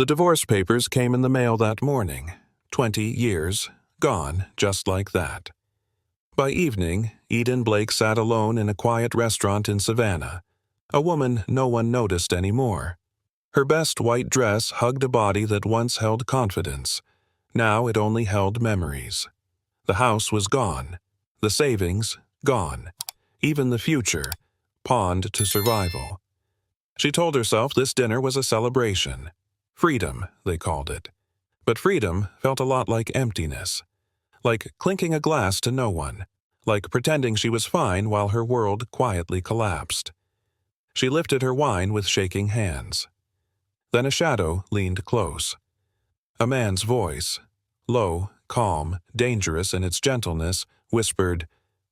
The divorce papers came in the mail that morning. 20 years, gone just like that. By evening, Eden Blake sat alone in a quiet restaurant in Savannah, a woman no one noticed anymore. Her best white dress hugged a body that once held confidence. Now it only held memories. The house was gone. The savings, gone. Even the future, pawned to survival. She told herself this dinner was a celebration. Freedom, they called it. But freedom felt a lot like emptiness. Like clinking a glass to no one. Like pretending she was fine while her world quietly collapsed. She lifted her wine with shaking hands. Then a shadow leaned close. A man's voice, low, calm, dangerous in its gentleness, whispered,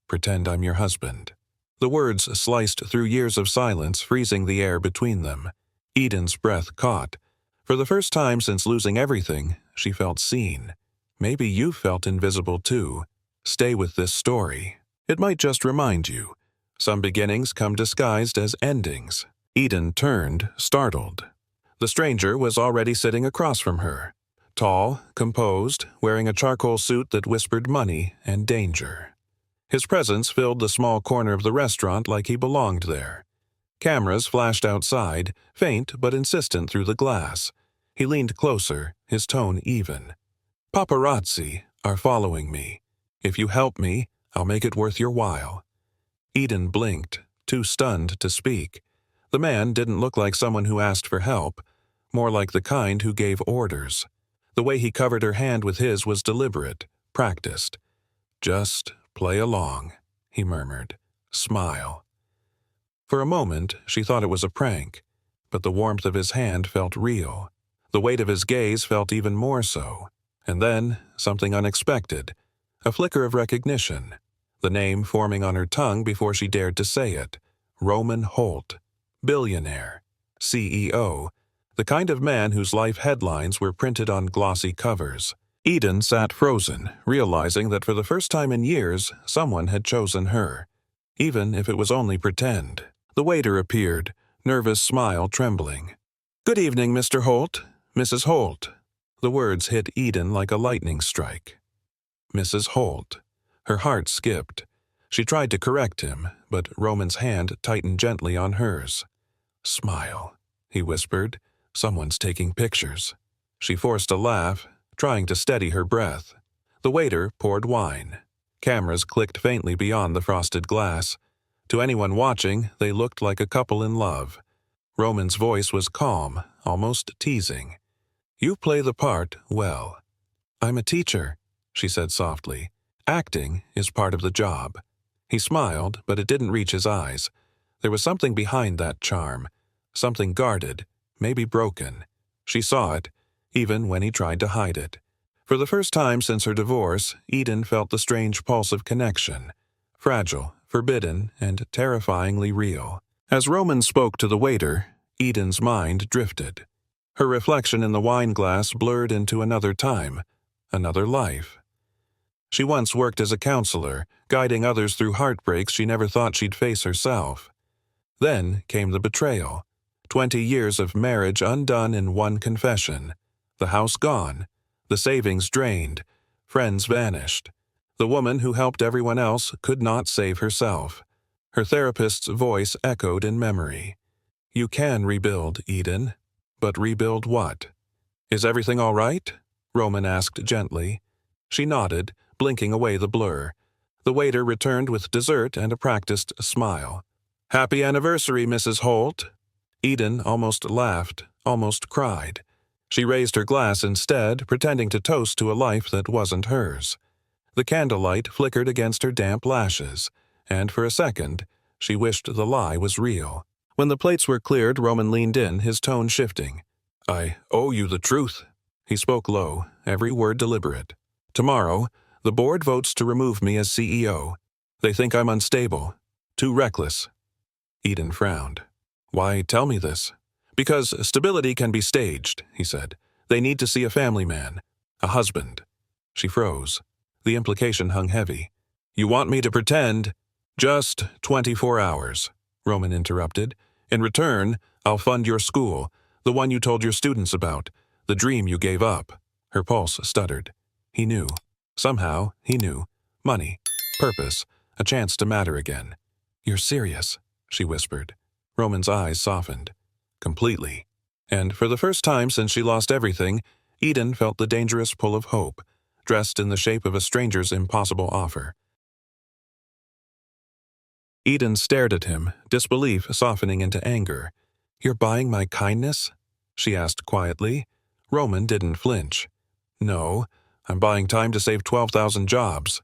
"Pretend I'm your husband." The words sliced through years of silence, freezing the air between them. Eden's breath caught. For the first time since losing everything, she felt seen. Maybe you felt invisible too. Stay with this story. It might just remind you. Some beginnings come disguised as endings. Eden turned, startled. The stranger was already sitting across from her. Tall, composed, wearing a charcoal suit that whispered money and danger. His presence filled the small corner of the restaurant like he belonged there. Cameras flashed outside, faint but insistent through the glass. He leaned closer, his tone even. "Paparazzi are following me. If you help me, I'll make it worth your while." Eden blinked, too stunned to speak. The man didn't look like someone who asked for help, more like the kind who gave orders. The way he covered her hand with his was deliberate, practiced. "Just play along," he murmured. "Smile." For a moment, she thought it was a prank, but the warmth of his hand felt real. The weight of his gaze felt even more so. And then, something unexpected. A flicker of recognition. The name forming on her tongue before she dared to say it. Roman Holt. Billionaire. CEO. The kind of man whose life headlines were printed on glossy covers. Eden sat frozen, realizing that for the first time in years, someone had chosen her. Even if it was only pretend. The waiter appeared, nervous smile trembling. "Good evening, Mr. Holt. Mrs. Holt." The words hit Eden like a lightning strike. Mrs. Holt. Her heart skipped. She tried to correct him, but Roman's hand tightened gently on hers. "Smile," he whispered. "Someone's taking pictures." She forced a laugh, trying to steady her breath. The waiter poured wine. Cameras clicked faintly beyond the frosted glass. To anyone watching, they looked like a couple in love. Roman's voice was calm, almost teasing. "You play the part well." "I'm a teacher," she said softly. "Acting is part of the job." He smiled, but it didn't reach his eyes. There was something behind that charm. Something guarded, maybe broken. She saw it, even when he tried to hide it. For the first time since her divorce, Eden felt the strange pulse of connection. Fragile, forbidden, and terrifyingly real. As Roman spoke to the waiter, Eden's mind drifted. Her reflection in the wine glass blurred into another time, another life. She once worked as a counselor, guiding others through heartbreaks she never thought she'd face herself. Then came the betrayal. 20 years of marriage undone in one confession. The house gone. The savings drained. Friends vanished. The woman who helped everyone else could not save herself. Her therapist's voice echoed in memory. "You can rebuild, Eden. But rebuild what?" "Is everything all right?" Roman asked gently. She nodded, blinking away the blur. The waiter returned with dessert and a practiced smile. "Happy anniversary, Mrs. Holt." Eden almost laughed, almost cried. She raised her glass instead, pretending to toast to a life that wasn't hers. The candlelight flickered against her damp lashes, and for a second, she wished the lie was real. When the plates were cleared, Roman leaned in, his tone shifting. "I owe you the truth." He spoke low, every word deliberate. "Tomorrow, the board votes to remove me as CEO. They think I'm unstable, too reckless." Eden frowned. "Why tell me this?" "Because stability can be staged," he said. "They need to see a family man, a husband." She froze. The implication hung heavy. "You want me to pretend?" "Just 24 hours," Roman interrupted. "In return, I'll fund your school, the one you told your students about, The dream you gave up. Her pulse stuttered. He knew. Somehow, he knew. Money. Purpose. A chance to matter again. "You're serious," she whispered. Roman's eyes softened. Completely. And for the first time since she lost everything, Eden felt the dangerous pull of hope, dressed in the shape of a stranger's impossible offer. Eden stared at him, disbelief softening into anger. "You're buying my kindness?" she asked quietly. Roman didn't flinch. "No, I'm buying time to save 12,000 jobs."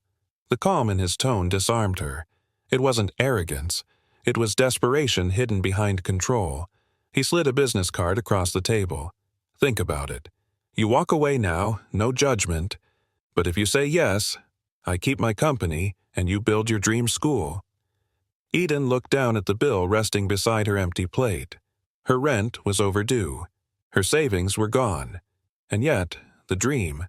The calm in his tone disarmed her. It wasn't arrogance. It was desperation hidden behind control. He slid a business card across the table. "Think about it. You walk away now, no judgment. But if you say yes, I keep my company and you build your dream school." Eden looked down at the bill resting beside her empty plate. Her rent was overdue. Her savings were gone. And yet, the dream,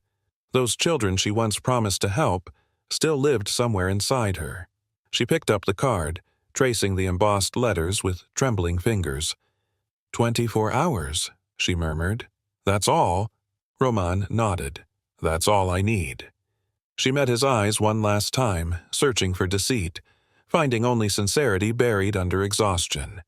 those children she once promised to help, still lived somewhere inside her. She picked up the card, tracing the embossed letters with trembling fingers. 24 hours, she murmured. "That's all?" Roman nodded. "That's all I need." She met his eyes one last time, searching for deceit, finding only sincerity buried under exhaustion.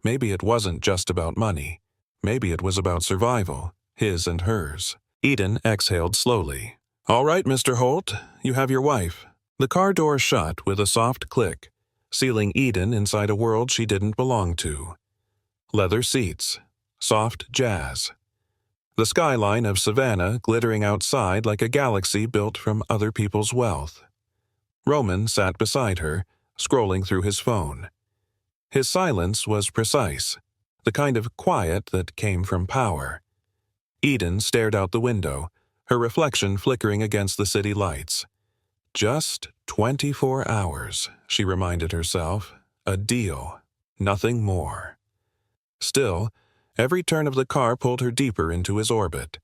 Maybe it wasn't just about money. Maybe it was about survival, his and hers. Eden exhaled slowly. "All right, Mr. Holt, you have your wife." The car door shut with a soft click, sealing Eden inside a world she didn't belong to. Leather seats, soft jazz. The skyline of Savannah glittering outside like a galaxy built from other people's wealth. Roman sat beside her, scrolling through his phone. His silence was precise, the kind of quiet that came from power. Eden stared out the window, her reflection flickering against the city lights. Just 24 hours, she reminded herself. A deal, nothing more. Still, every turn of the car pulled her deeper into his orbit.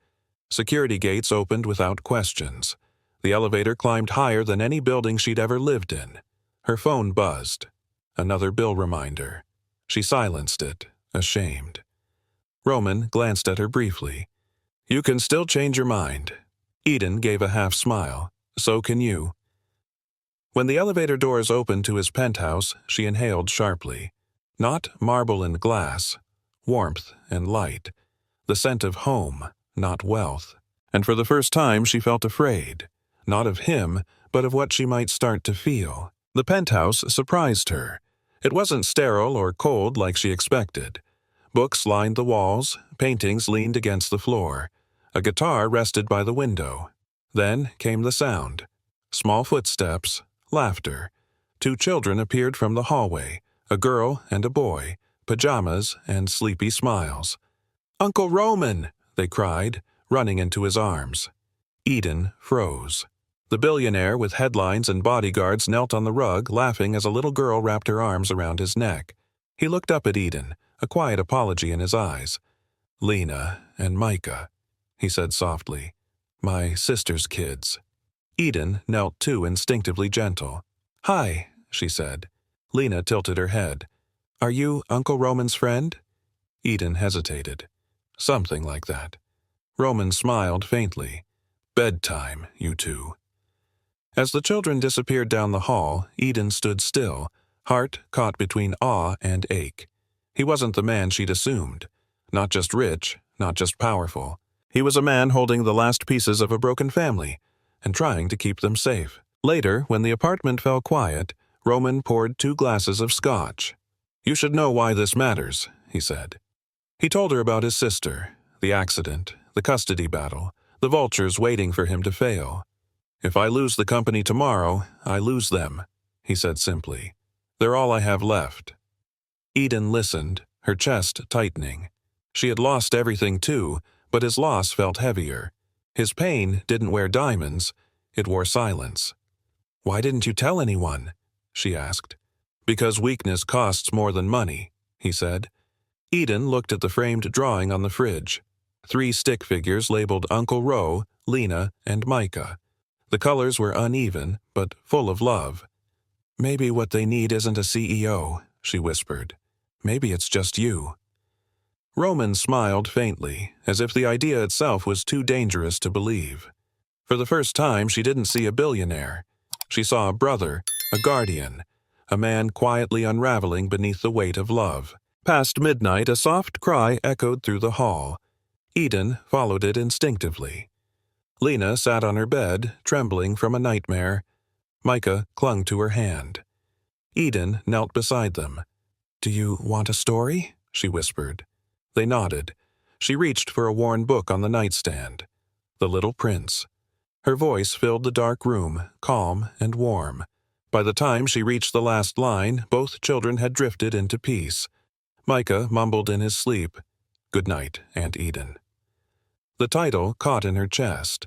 Security gates opened without questions. The elevator climbed higher than any building she'd ever lived in. Her phone buzzed. Another bill reminder. She silenced it, ashamed. Roman glanced at her briefly. "You can still change your mind." Eden gave a half smile. "So can you." When the elevator doors opened to his penthouse, she inhaled sharply. Not marble and glass. Warmth and light. The scent of home, not wealth. And for the first time she felt afraid. Not of him, but of what she might start to feel. The penthouse surprised her. It wasn't sterile or cold like she expected. Books lined the walls, paintings leaned against the floor. A guitar rested by the window. Then came the sound. Small footsteps, laughter. 2 children appeared from the hallway, a girl and a boy, pajamas and sleepy smiles. "Uncle Roman!" they cried, running into his arms. Eden froze. The billionaire with headlines and bodyguards knelt on the rug, laughing as a little girl wrapped her arms around his neck. He looked up at Eden, a quiet apology in his eyes. "Lena and Micah," he said softly. "My sister's kids." Eden knelt too, instinctively gentle. "Hi," she said. Lena tilted her head. "Are you Uncle Roman's friend?" Eden hesitated. "Something like that." Roman smiled faintly. "Bedtime, you two." As the children disappeared down the hall, Eden stood still, heart caught between awe and ache. He wasn't the man she'd assumed. Not just rich, not just powerful. He was a man holding the last pieces of a broken family and trying to keep them safe. Later, when the apartment fell quiet, Roman poured 2 glasses of scotch. "You should know why this matters," he said. He told her about his sister, the accident, the custody battle, the vultures waiting for him to fail. "If I lose the company tomorrow, I lose them," he said simply. "They're all I have left." Eden listened, her chest tightening. She had lost everything too, but his loss felt heavier. His pain didn't wear diamonds, it wore silence. "Why didn't you tell anyone?" she asked. "Because weakness costs more than money," he said. Eden looked at the framed drawing on the fridge. 3 stick figures labeled Uncle Ro, Lena, and Micah. The colors were uneven, but full of love. "Maybe what they need isn't a CEO," she whispered. "Maybe it's just you." Roman smiled faintly, as if the idea itself was too dangerous to believe. For the first time, she didn't see a billionaire. She saw a brother, a guardian, a man quietly unraveling beneath the weight of love. Past midnight, a soft cry echoed through the hall. Eden followed it instinctively. Lena sat on her bed, trembling from a nightmare. Micah clung to her hand. Eden knelt beside them. "Do you want a story?" she whispered. They nodded. She reached for a worn book on the nightstand. The Little Prince. Her voice filled the dark room, calm and warm. By the time she reached the last line, both children had drifted into peace. Micah mumbled in his sleep, "Good night, Aunt Eden." The title caught in her chest.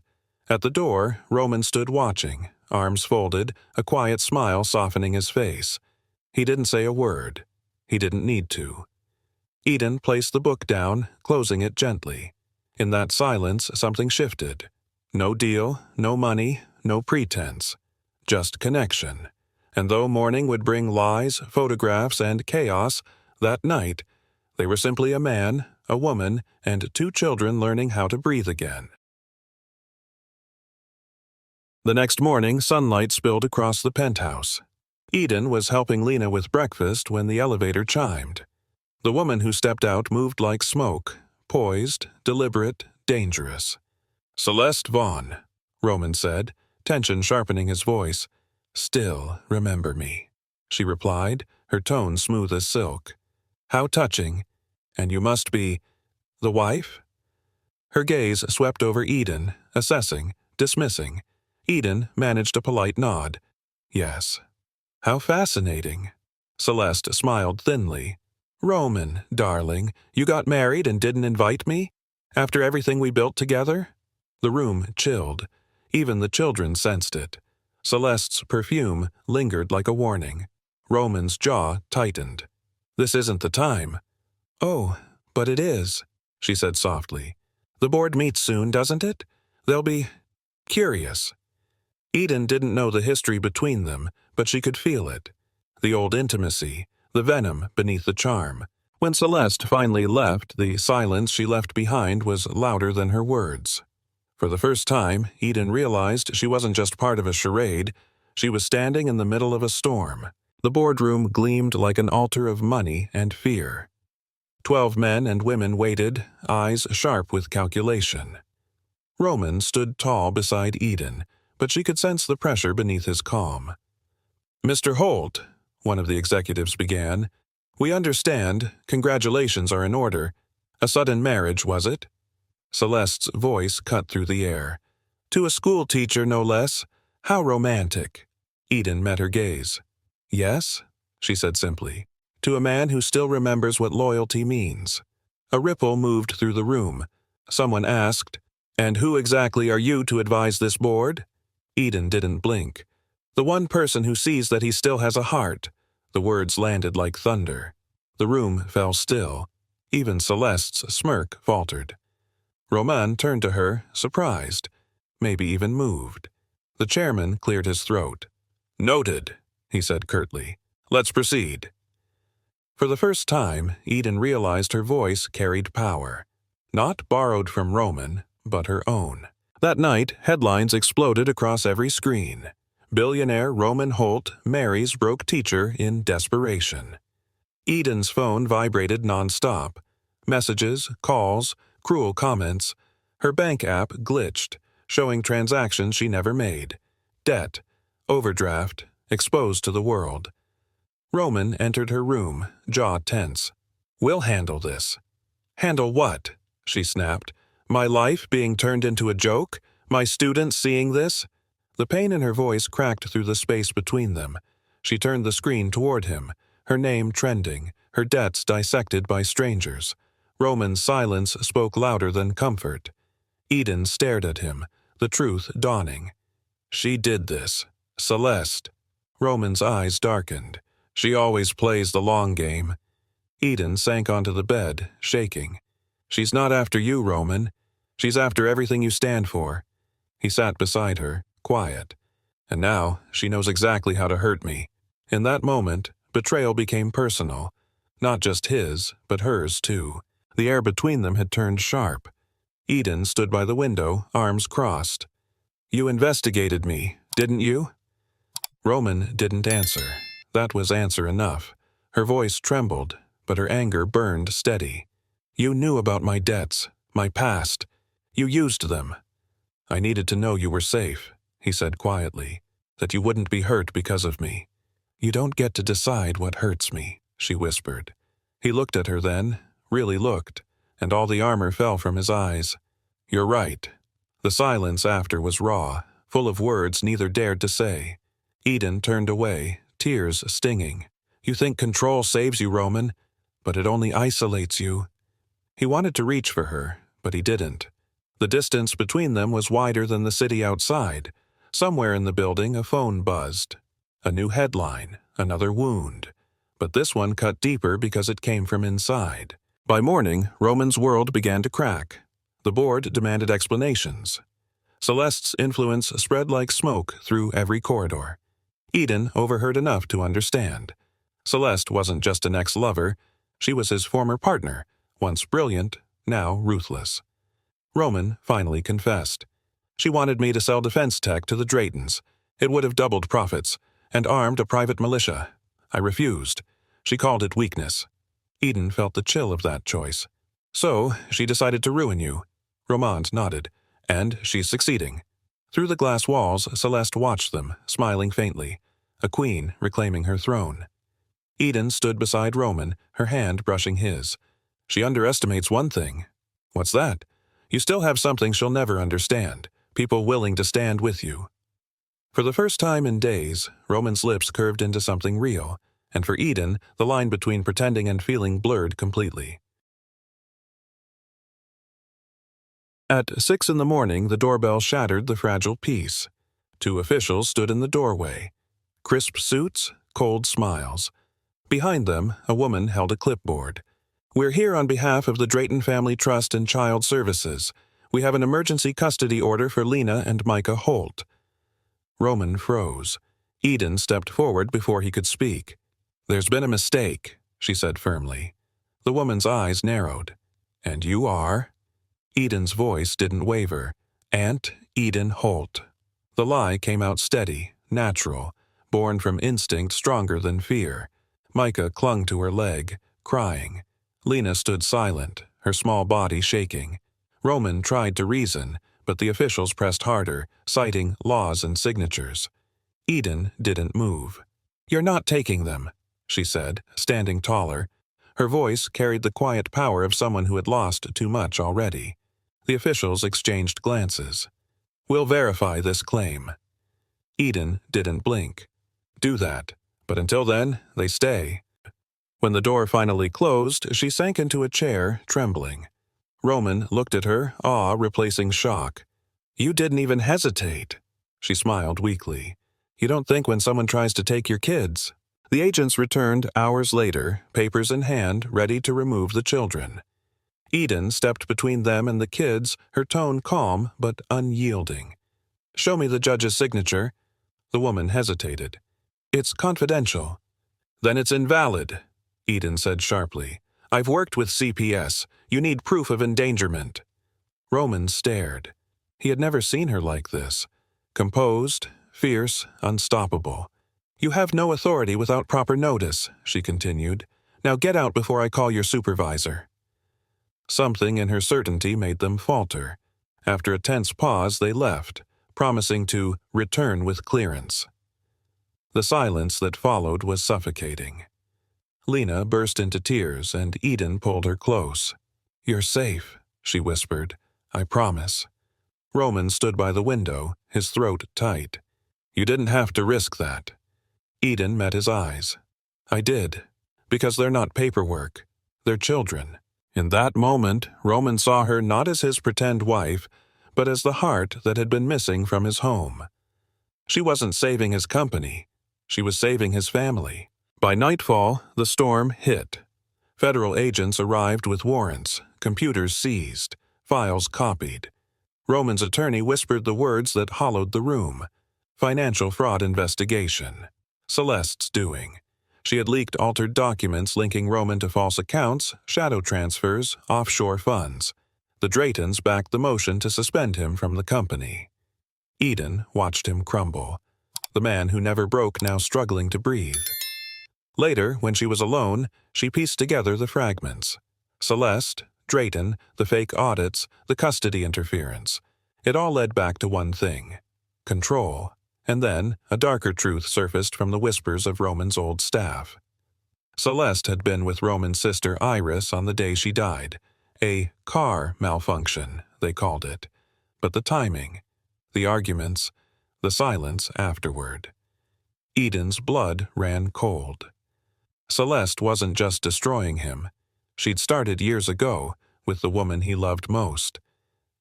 At the door, Roman stood watching, arms folded, a quiet smile softening his face. He didn't say a word. He didn't need to. Eden placed the book down, closing it gently. In that silence, something shifted. No deal, no money, no pretense. Just connection. And though morning would bring lies, photographs, and chaos, that night, they were simply a man, a woman, and two children learning how to breathe again. The next morning, sunlight spilled across the penthouse. Eden was helping Lena with breakfast when the elevator chimed. The woman who stepped out moved like smoke, poised, deliberate, dangerous. "Celeste Vaughn," Roman said, tension sharpening his voice. "Still remember me," she replied, her tone smooth as silk. "How touching. And you must be the wife?" Her gaze swept over Eden, assessing, dismissing. Eden managed a polite nod. "Yes." "How fascinating." Celeste smiled thinly. "Roman, darling, you got married and didn't invite me? After everything we built together?" The room chilled. Even the children sensed it. Celeste's perfume lingered like a warning. Roman's jaw tightened. "This isn't the time." "Oh, but it is," she said softly. "The board meets soon, doesn't it? They'll be curious." Eden didn't know the history between them, but she could feel it. The old intimacy, the venom beneath the charm. When Celeste finally left, the silence she left behind was louder than her words. For the first time, Eden realized she wasn't just part of a charade. She was standing in the middle of a storm. The boardroom gleamed like an altar of money and fear. 12 men and women waited, eyes sharp with calculation. Roman stood tall beside Eden, but she could sense the pressure beneath his calm. "Mr. Holt," one of the executives began, "we understand. Congratulations are in order. A sudden marriage, was it?" Celeste's voice cut through the air. "To a school teacher, no less. How romantic." Eden met her gaze. "Yes," she said simply, "to a man who still remembers what loyalty means." A ripple moved through the room. Someone asked, "And who exactly are you to advise this board?" Eden didn't blink. "The one person who sees that he still has a heart." The words landed like thunder. The room fell still. Even Celeste's smirk faltered. Roman turned to her, surprised, maybe even moved. The chairman cleared his throat. "Noted," he said curtly. "Let's proceed." For the first time, Eden realized her voice carried power. Not borrowed from Roman, but her own. That night, headlines exploded across every screen. Billionaire Roman Holt marries broke teacher in desperation. Eden's phone vibrated nonstop. Messages, calls, cruel comments. Her bank app glitched, showing transactions she never made. Debt, overdraft, exposed to the world. Roman entered her room, jaw tense. "We'll handle this." "Handle what?" she snapped. "My life being turned into a joke? My students seeing this?" The pain in her voice cracked through the space between them. She turned the screen toward him, her name trending, her debts dissected by strangers. Roman's silence spoke louder than comfort. Eden stared at him, the truth dawning. "She did this. Celeste." Roman's eyes darkened. "She always plays the long game." Eden sank onto the bed, shaking. "She's not after you, Roman. She's after everything you stand for." He sat beside her, quiet. "And now she knows exactly how to hurt me." In that moment, betrayal became personal. Not just his, but hers too. The air between them had turned sharp. Eden stood by the window, arms crossed. "You investigated me, didn't you?" Roman didn't answer. That was answer enough. Her voice trembled, but her anger burned steady. "You knew about my debts, my past. You used them. I needed to know you were safe," he said quietly, "that you wouldn't be hurt because of me." "You don't get to decide what hurts me," she whispered. He looked at her then, really looked, and all the armor fell from his eyes. "You're right." The silence after was raw, full of words neither dared to say. Eden turned away, tears stinging. "You think control saves you, Roman, but it only isolates you." He wanted to reach for her, but he didn't. The distance between them was wider than the city outside. Somewhere in the building a phone buzzed. A new headline, another wound. But this one cut deeper because it came from inside. By morning, Roman's world began to crack. The board demanded explanations. Celeste's influence spread like smoke through every corridor. Eden overheard enough to understand. Celeste wasn't just an ex-lover. She was his former partner, once brilliant, now ruthless. Roman finally confessed. "She wanted me to sell defense tech to the Draytons. It would have doubled profits, and armed a private militia. I refused. She called it weakness." Eden felt the chill of that choice. "So, she decided to ruin you." Romand nodded. "And she's succeeding." Through the glass walls, Celeste watched them, smiling faintly. A queen reclaiming her throne. Eden stood beside Roman, her hand brushing his. "She underestimates one thing." "What's that?" "You still have something she'll never understand. People willing to stand with you." For the first time in days, Roman's lips curved into something real, and for Eden, the line between pretending and feeling blurred completely. At 6 a.m, the doorbell shattered the fragile peace. 2 officials stood in the doorway. Crisp suits, cold smiles. Behind them, a woman held a clipboard. "We're here on behalf of the Drayton Family Trust and Child Services. We have an emergency custody order for Lena and Micah Holt." Roman froze. Eden stepped forward before he could speak. "There's been a mistake," she said firmly. The woman's eyes narrowed. "And you are?" Eden's voice didn't waver. "Aunt Eden Holt." The lie came out steady, natural, born from instinct stronger than fear. Micah clung to her leg, crying. Lena stood silent, her small body shaking. Roman tried to reason, but the officials pressed harder, citing laws and signatures. Eden didn't move. "You're not taking them," she said, standing taller. Her voice carried the quiet power of someone who had lost too much already. The officials exchanged glances. "We'll verify this claim." Eden didn't blink. "Do that, but until then, they stay." When the door finally closed, she sank into a chair, trembling. Roman looked at her, awe replacing shock. "You didn't even hesitate." She smiled weakly. "You don't think when someone tries to take your kids." The agents returned hours later, papers in hand, ready to remove the children. Eden stepped between them and the kids, her tone calm but unyielding. "Show me the judge's signature." The woman hesitated. "It's confidential." "Then it's invalid," Eden said sharply. "I've worked with CPS. You need proof of endangerment." Roman stared. He had never seen her like this. Composed, fierce, unstoppable. "You have no authority without proper notice," she continued. "Now get out before I call your supervisor." Something in her certainty made them falter. After a tense pause, they left, promising to return with clearance. The silence that followed was suffocating. Lena burst into tears, and Eden pulled her close. "You're safe," she whispered. "I promise." Roman stood by the window, his throat tight. "You didn't have to risk that." Eden met his eyes. "I did, because they're not paperwork. They're children." In that moment, Roman saw her not as his pretend wife, but as the heart that had been missing from his home. She wasn't saving his company. She was saving his family. By nightfall, the storm hit. Federal agents arrived with warrants, computers seized, files copied. Roman's attorney whispered the words that hollowed the room. Financial fraud investigation. Celeste's doing. She had leaked altered documents linking Roman to false accounts, shadow transfers, offshore funds. The Draytons backed the motion to suspend him from the company. Eden watched him crumble. The man who never broke now struggling to breathe. Later, when she was alone, she pieced together the fragments. Celeste, Drayton, the fake audits, the custody interference. It all led back to one thing: control. And then, a darker truth surfaced from the whispers of Roman's old staff. Celeste had been with Roman's sister Iris on the day she died. A car malfunction, they called it. But the timing, the arguments, the silence afterward. Eden's blood ran cold. Celeste wasn't just destroying him. She'd started years ago, with the woman he loved most.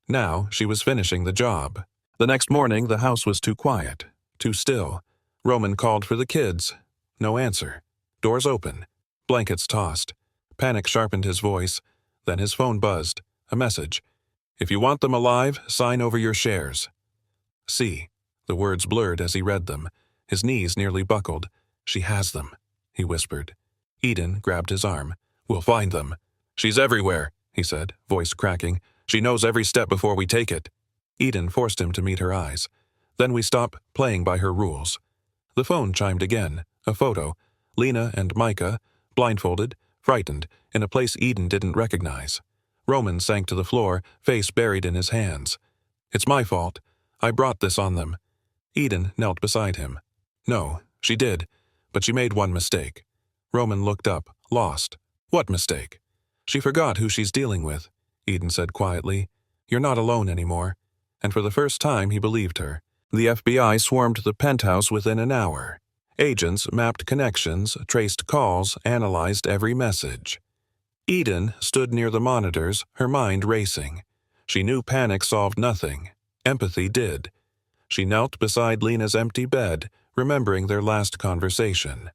Now she was finishing the job. The next morning the house was too quiet, too still. Roman called for the kids. No answer. Doors open. Blankets tossed. Panic sharpened his voice. Then his phone buzzed. A message. "If you want them alive, sign over your shares." "See." The words blurred as he read them. His knees nearly buckled. "She has them," he whispered. Eden grabbed his arm. "We'll find them." "She's everywhere," he said, voice cracking. "She knows every step before we take it." Eden forced him to meet her eyes. "Then we stop playing by her rules." The phone chimed again. A photo. Lena and Micah, blindfolded, frightened, in a place Eden didn't recognize. Roman sank to the floor, face buried in his hands. "It's my fault. I brought this on them." Eden knelt beside him. "No, she did, but she made one mistake." Roman looked up, lost. "What mistake?" "She forgot who she's dealing with," Eden said quietly. "You're not alone anymore." And for the first time he believed her. The FBI swarmed the penthouse within an hour. Agents mapped connections, traced calls, analyzed every message. Eden stood near the monitors, her mind racing. She knew panic solved nothing. Empathy did. She knelt beside Lena's empty bed, remembering their last conversation.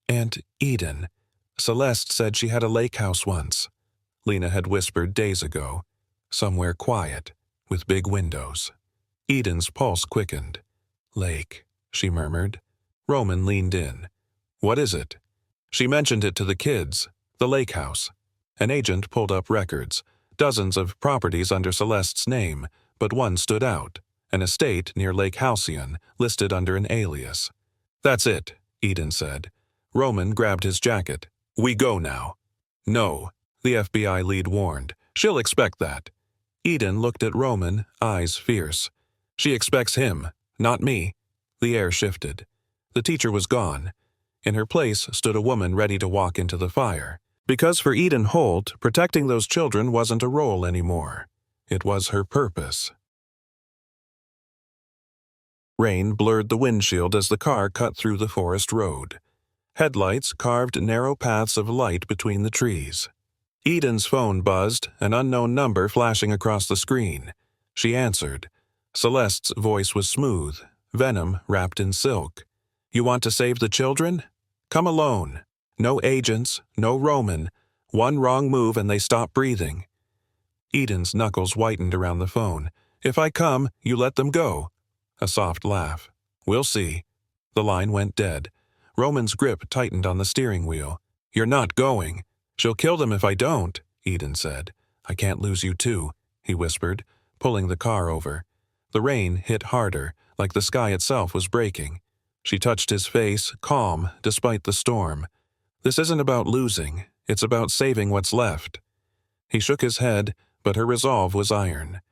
"Aunt Eden, Celeste said she had a lake house once," Lena had whispered days ago. "Somewhere quiet, with big windows." Eden's pulse quickened. "Lake," she murmured. Roman leaned in. "What is it?" She mentioned it to the kids. The lake house. An agent pulled up records. Dozens of properties under Celeste's name, but one stood out. An estate near Lake Halcyon, listed under an alias. "That's it," Eden said. Roman grabbed his jacket. "We go now." "No," the FBI lead warned. "She'll expect that." Eden looked at Roman, eyes fierce. "She expects him, not me." The air shifted. The teacher was gone. In her place stood a woman ready to walk into the fire. Because for Eden Holt, protecting those children wasn't a role anymore. It was her purpose. Rain blurred the windshield as the car cut through the forest road. Headlights carved narrow paths of light between the trees. Eden's phone buzzed, an unknown number flashing across the screen. She answered. Celeste's voice was smooth, venom wrapped in silk. "You want to save the children? Come alone. No agents, no Roman. One wrong move and they stop breathing." Eden's knuckles whitened around the phone. "If I come, you let them go." A soft laugh. "We'll see." The line went dead. Roman's grip tightened on the steering wheel. "You're not going." "She'll kill them if I don't," Eden said. "I can't lose you too," he whispered, pulling the car over. The rain hit harder, like the sky itself was breaking. She touched his face, calm despite the storm. "This isn't about losing. It's about saving what's left." He shook his head, but her resolve was iron.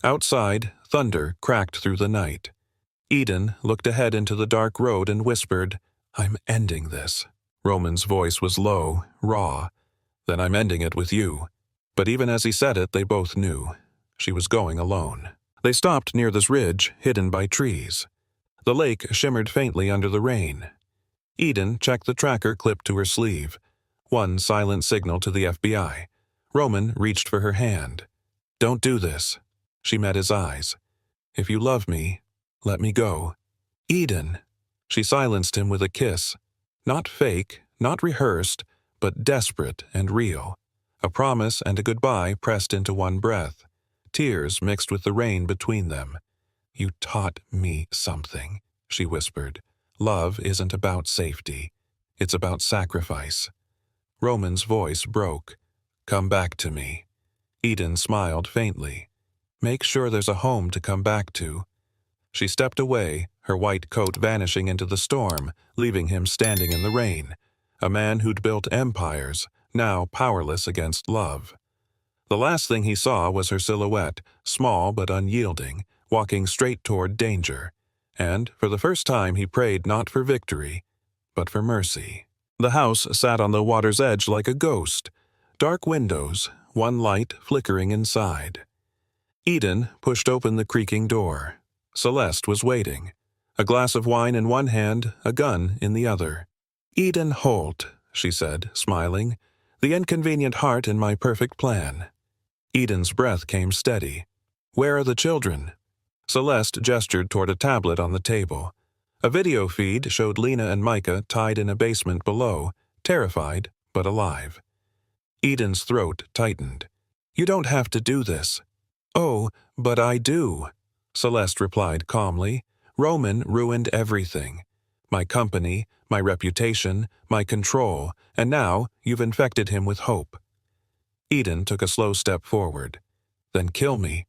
Outside, thunder cracked through the night. Eden looked ahead into the dark road and whispered, "I'm ending this." Roman's voice was low, raw. "Then I'm ending it with you." But even as he said it, they both knew. She was going alone. They stopped near this ridge, hidden by trees. The lake shimmered faintly under the rain. Eden checked the tracker clipped to her sleeve. One silent signal to the FBI. Roman reached for her hand. "Don't do this." She met his eyes. "If you love me, let me go." "Eden." She silenced him with a kiss. Not fake, not rehearsed, but desperate and real. A promise and a goodbye pressed into one breath. Tears mixed with the rain between them. "You taught me something," she whispered. "Love isn't about safety. It's about sacrifice. Roman's voice broke. Come back to me. Eden smiled faintly. Make sure there's a home to come back to. She stepped away, her white coat vanishing into the storm, leaving him standing in the rain. A man who'd built empires, now powerless against love. The last thing he saw was her silhouette, small but unyielding, walking straight toward danger. And, for the first time, he prayed not for victory, but for mercy. The house sat on the water's edge like a ghost. Dark windows, one light flickering inside. Eden pushed open the creaking door. Celeste was waiting. A glass of wine in one hand, a gun in the other. Eden Holt, she said, smiling, the inconvenient heart in my perfect plan. Eden's breath came steady. Where are the children? Celeste gestured toward a tablet on the table. A video feed showed Lena and Micah tied in a basement below, terrified but alive. Eden's throat tightened. You don't have to do this. Oh, but I do, Celeste replied calmly. Roman ruined everything. My company, my reputation, my control, and now you've infected him with hope. Eden took a slow step forward. Then kill me.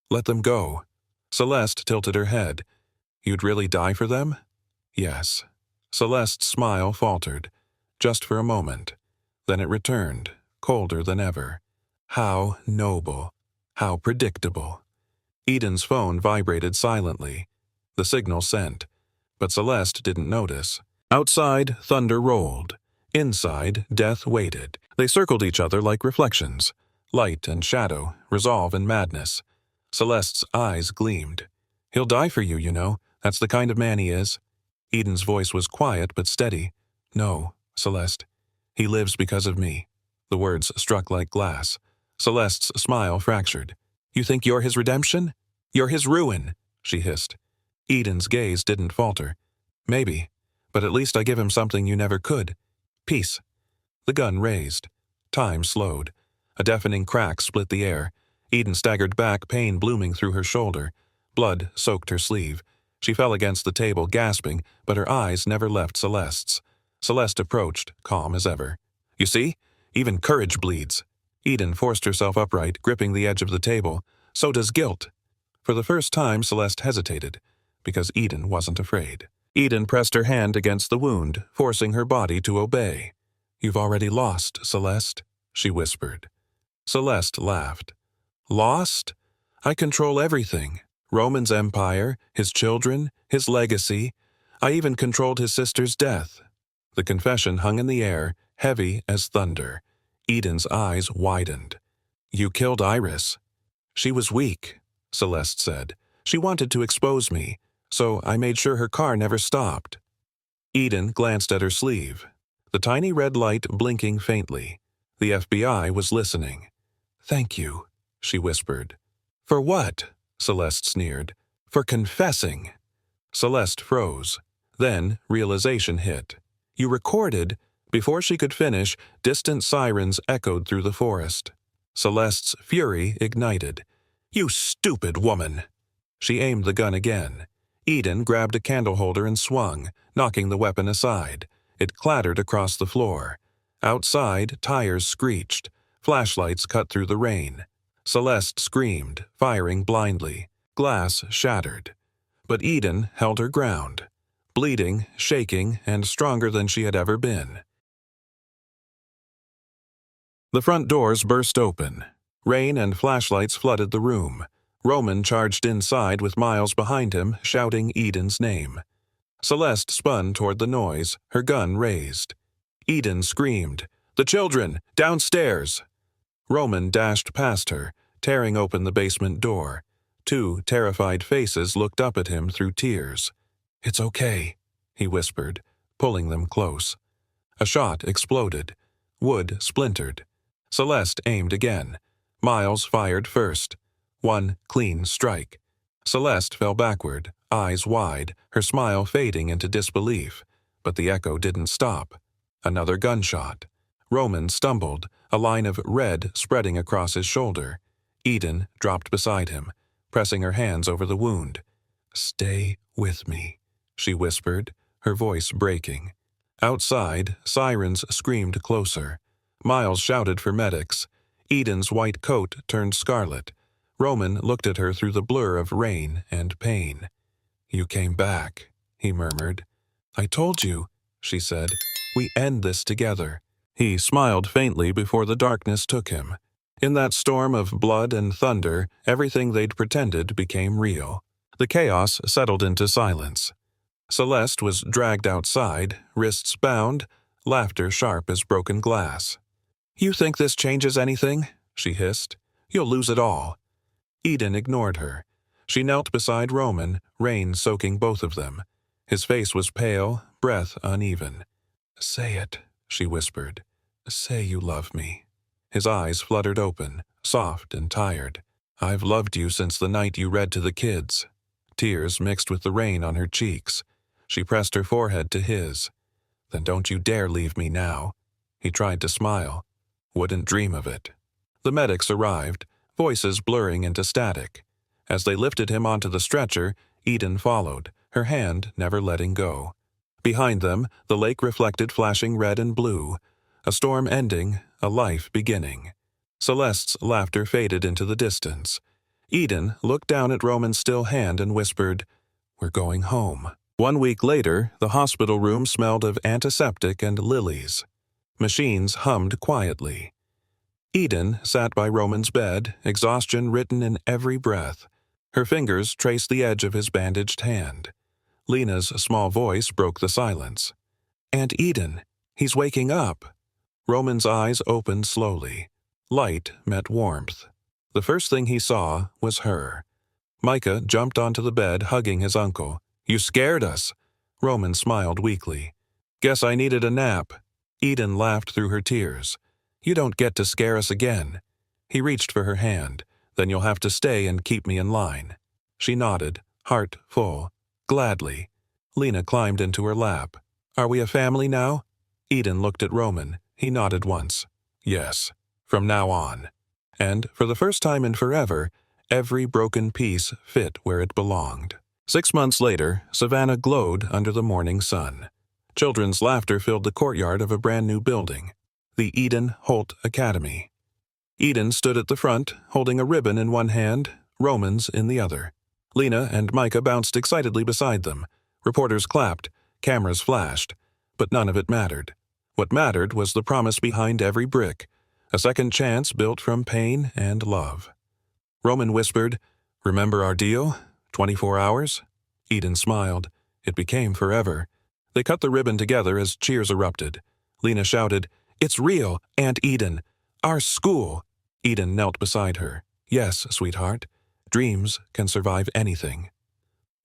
Let them go. Celeste tilted her head. You'd really die for them? Yes. Celeste's smile faltered, just for a moment. Then it returned, colder than ever. How noble. How predictable. Eden's phone vibrated silently. The signal sent, but Celeste didn't notice. Outside, thunder rolled. Inside, death waited. They circled each other like reflections. Light and shadow, resolve and madness. Celeste's eyes gleamed. He'll die for you, you know. That's the kind of man he is. Eden's voice was quiet but steady. No, Celeste. He lives because of me. The words struck like glass. Celeste's smile fractured. You think you're his redemption? You're his ruin, she hissed. Eden's gaze didn't falter. Maybe, but at least I give him something you never could. Peace. The gun raised. Time slowed. A deafening crack split the air. Eden staggered back, pain blooming through her shoulder. Blood soaked her sleeve. She fell against the table, gasping, but her eyes never left Celeste's. Celeste approached, calm as ever. You see? Even courage bleeds. Eden forced herself upright, gripping the edge of the table. So does guilt. For the first time, Celeste hesitated, because Eden wasn't afraid. Eden pressed her hand against the wound, forcing her body to obey. You've already lost, Celeste, she whispered. Celeste laughed. Lost? I control everything. Roman's empire, his children, his legacy. I even controlled his sister's death. The confession hung in the air, heavy as thunder. Eden's eyes widened. You killed Iris. She was weak, Celeste said. She wanted to expose me, so I made sure her car never stopped. Eden glanced at her sleeve. The tiny red light blinking faintly. The FBI was listening. Thank you, she whispered. For what? Celeste sneered. For confessing. Celeste froze. Then realization hit. You recorded. Before she could finish, distant sirens echoed through the forest. Celeste's fury ignited. You stupid woman! She aimed the gun again. Eden grabbed a candle holder and swung, knocking the weapon aside. It clattered across the floor. Outside, tires screeched. Flashlights cut through the rain. Celeste screamed, firing blindly. Glass shattered. But Eden held her ground, bleeding, shaking, and stronger than she had ever been. The front doors burst open. Rain and flashlights flooded the room. Roman charged inside with Miles behind him, shouting Eden's name. Celeste spun toward the noise, her gun raised. Eden screamed, "The children! Downstairs!" Roman dashed past her, tearing open the basement door. Two terrified faces looked up at him through tears. "It's okay," he whispered, pulling them close. A shot exploded. Wood splintered. Celeste aimed again. Miles fired first. One clean strike. Celeste fell backward, eyes wide, her smile fading into disbelief. But the echo didn't stop. Another gunshot. Roman stumbled, a line of red spreading across his shoulder. Eden dropped beside him, pressing her hands over the wound. "Stay with me," she whispered, her voice breaking. Outside, sirens screamed closer. Miles shouted for medics. Eden's white coat turned scarlet. Roman looked at her through the blur of rain and pain. "You came back," he murmured. "I told you," she said. "We end this together." He smiled faintly before the darkness took him. In that storm of blood and thunder, everything they'd pretended became real. The chaos settled into silence. Celeste was dragged outside, wrists bound, laughter sharp as broken glass. "You think this changes anything?" she hissed. "You'll lose it all." Eden ignored her. She knelt beside Roman, rain soaking both of them. His face was pale, breath uneven. "Say it," she whispered. "Say you love me." His eyes fluttered open, soft and tired. "I've loved you since the night you read to the kids." Tears mixed with the rain on her cheeks. She pressed her forehead to his. "Then don't you dare leave me now." He tried to smile. "Wouldn't dream of it." The medics arrived, voices blurring into static. As they lifted him onto the stretcher, Eden followed, her hand never letting go. Behind them, the lake reflected flashing red and blue. A storm ending, a life beginning. Celeste's laughter faded into the distance. Eden looked down at Roman's still hand and whispered, "We're going home." 1 week later, the hospital room smelled of antiseptic and lilies. Machines hummed quietly. Eden sat by Roman's bed, exhaustion written in every breath. Her fingers traced the edge of his bandaged hand. Lena's small voice broke the silence. "Aunt Eden, he's waking up." Roman's eyes opened slowly. Light met warmth. The first thing he saw was her. Micah jumped onto the bed, hugging his uncle. "You scared us." Roman smiled weakly. "Guess I needed a nap." Eden laughed through her tears. "You don't get to scare us again." He reached for her hand. "Then you'll have to stay and keep me in line." She nodded, heart full. "Gladly." Lena climbed into her lap. "Are we a family now?" Eden looked at Roman. He nodded once. "Yes, from now on." And, for the first time in forever, every broken piece fit where it belonged. 6 months later, Savannah glowed under the morning sun. Children's laughter filled the courtyard of a brand-new building, the Eden Holt Academy. Eden stood at the front, holding a ribbon in one hand, Roman's in the other. Lena and Micah bounced excitedly beside them. Reporters clapped, cameras flashed, but none of it mattered. What mattered was the promise behind every brick, a second chance built from pain and love. Roman whispered, "Remember our deal? 24 hours? Eden smiled. It became forever. They cut the ribbon together as cheers erupted. Lena shouted, "It's real, Aunt Eden! Our school!" Eden knelt beside her. "Yes, sweetheart. Dreams can survive anything."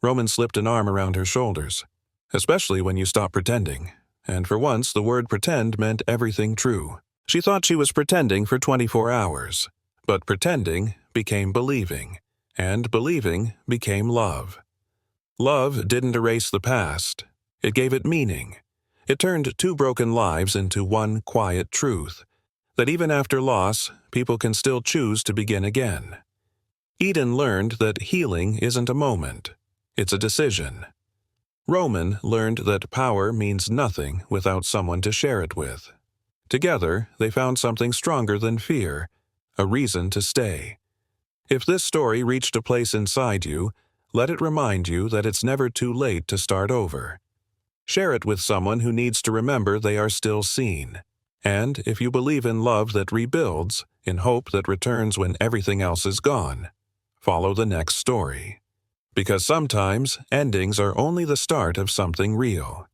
Roman slipped an arm around her shoulders. "Especially when you stop pretending." And for once, the word pretend meant everything true. She thought she was pretending for 24 hours. But pretending became believing. And believing became love. Love didn't erase the past. It gave it meaning. It turned 2 broken lives into one quiet truth, that even after loss, people can still choose to begin again. Eden learned that healing isn't a moment. It's a decision. Roman learned that power means nothing without someone to share it with. Together, they found something stronger than fear, a reason to stay. If this story reached a place inside you, let it remind you that it's never too late to start over. Share it with someone who needs to remember they are still seen. And if you believe in love that rebuilds, in hope that returns when everything else is gone, follow the next story. Because sometimes endings are only the start of something real.